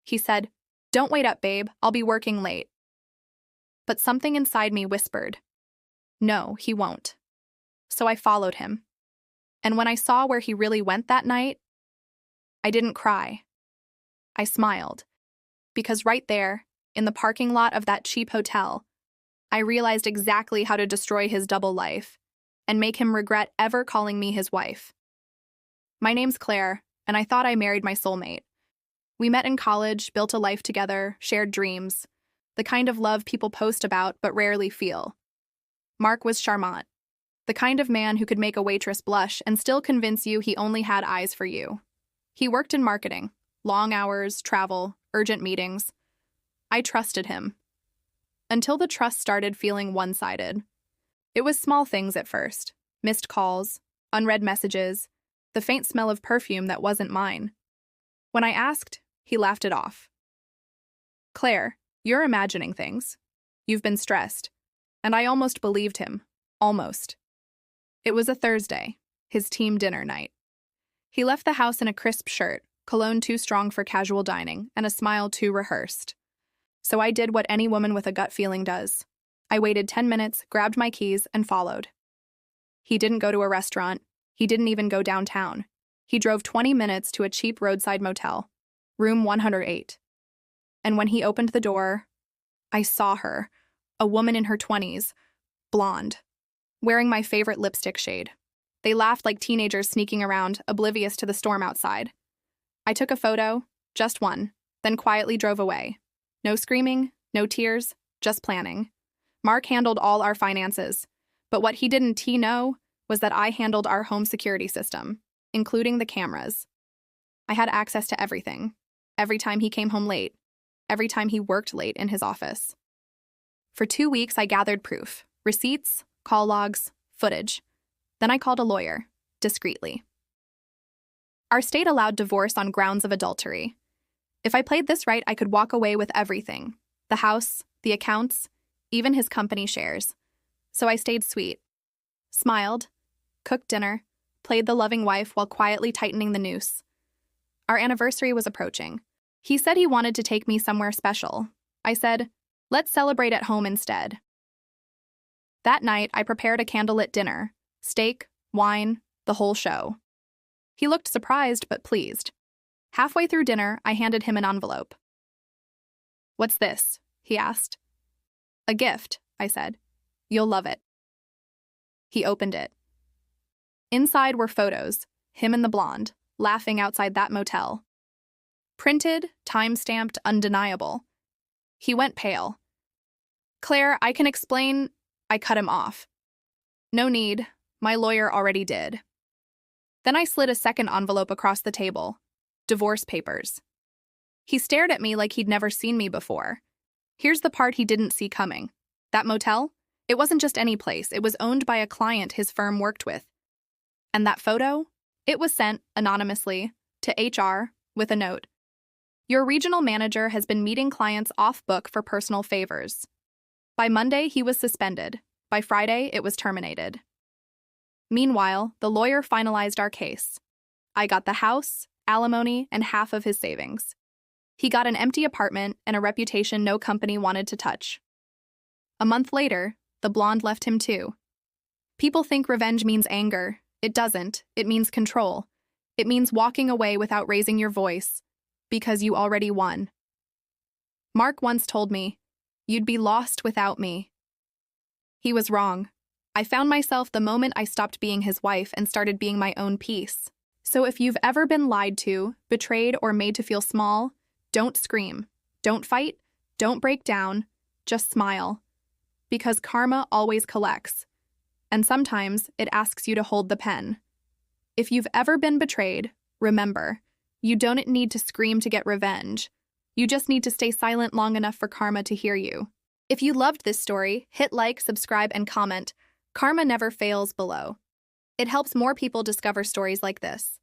He said, "Don't wait up, babe. I'll be working late." But something inside me whispered, "No, he won't." So I followed him. And when I saw where he really went that night, I didn't cry. I smiled. Because right there, in the parking lot of that cheap hotel, I realized exactly how to destroy his double life and make him regret ever calling me his wife. My name's Claire, and I thought I married my soulmate. We met in college, built a life together, shared dreams, the kind of love people post about but rarely feel. Mark was charmant, the kind of man who could make a waitress blush and still convince you he only had eyes for you. He worked in marketing, long hours, travel, urgent meetings. I trusted him. Until the trust started feeling one-sided. It was small things at first. Missed calls, unread messages, the faint smell of perfume that wasn't mine. When I asked, he laughed it off. "Claire, you're imagining things. You've been stressed." And I almost believed him. Almost. It was a Thursday, his team dinner night. He left the house in a crisp shirt, cologne too strong for casual dining, and a smile too rehearsed. So I did what any woman with a gut feeling does. I waited 10 minutes, grabbed my keys, and followed. He didn't go to a restaurant. He didn't even go downtown. He drove 20 minutes to a cheap roadside motel, room 108. And when he opened the door, I saw her, a woman in her 20s, blonde, wearing my favorite lipstick shade. They laughed like teenagers sneaking around, oblivious to the storm outside. I took a photo, just one, then quietly drove away. No screaming, no tears, just planning. Mark handled all our finances, but what he didn't know was that I handled our home security system, including the cameras. I had access to everything, every time he came home late, every time he worked late in his office. For 2 weeks, I gathered proof, receipts, call logs, footage. Then I called a lawyer, discreetly. Our state allowed divorce on grounds of adultery. If I played this right, I could walk away with everything, the house, the accounts, even his company shares. So I stayed sweet, smiled, cooked dinner, played the loving wife while quietly tightening the noose. Our anniversary was approaching. He said he wanted to take me somewhere special. I said, "Let's celebrate at home instead." That night, I prepared a candlelit dinner, steak, wine, the whole show. He looked surprised but pleased. Halfway through dinner, I handed him an envelope. "What's this?" he asked. "A gift," I said. "You'll love it." He opened it. Inside were photos, him and the blonde, laughing outside that motel. Printed, time-stamped, undeniable. He went pale. "Claire, I can explain—" I cut him off. "No need. My lawyer already did." Then I slid a second envelope across the table. Divorce papers. He stared at me like he'd never seen me before. Here's the part he didn't see coming. That motel? It wasn't just any place. It was owned by a client his firm worked with. And that photo? It was sent, anonymously, to HR with a note. "Your regional manager has been meeting clients off-book for personal favors." By Monday, he was suspended. By Friday, it was terminated. Meanwhile, the lawyer finalized our case. I got the house, alimony, and half of his savings. He got an empty apartment and a reputation no company wanted to touch. A month later, the blonde left him too. People think revenge means anger. It doesn't. It means control. It means walking away without raising your voice, because you already won. Mark once told me, "You'd be lost without me." He was wrong. I found myself the moment I stopped being his wife and started being my own peace. So if you've ever been lied to, betrayed, or made to feel small, don't scream, don't fight, don't break down, just smile. Because karma always collects, and sometimes it asks you to hold the pen. If you've ever been betrayed, remember, you don't need to scream to get revenge. You just need to stay silent long enough for karma to hear you. If you loved this story, hit like, subscribe, and comment. Karma never fails below. It helps more people discover stories like this.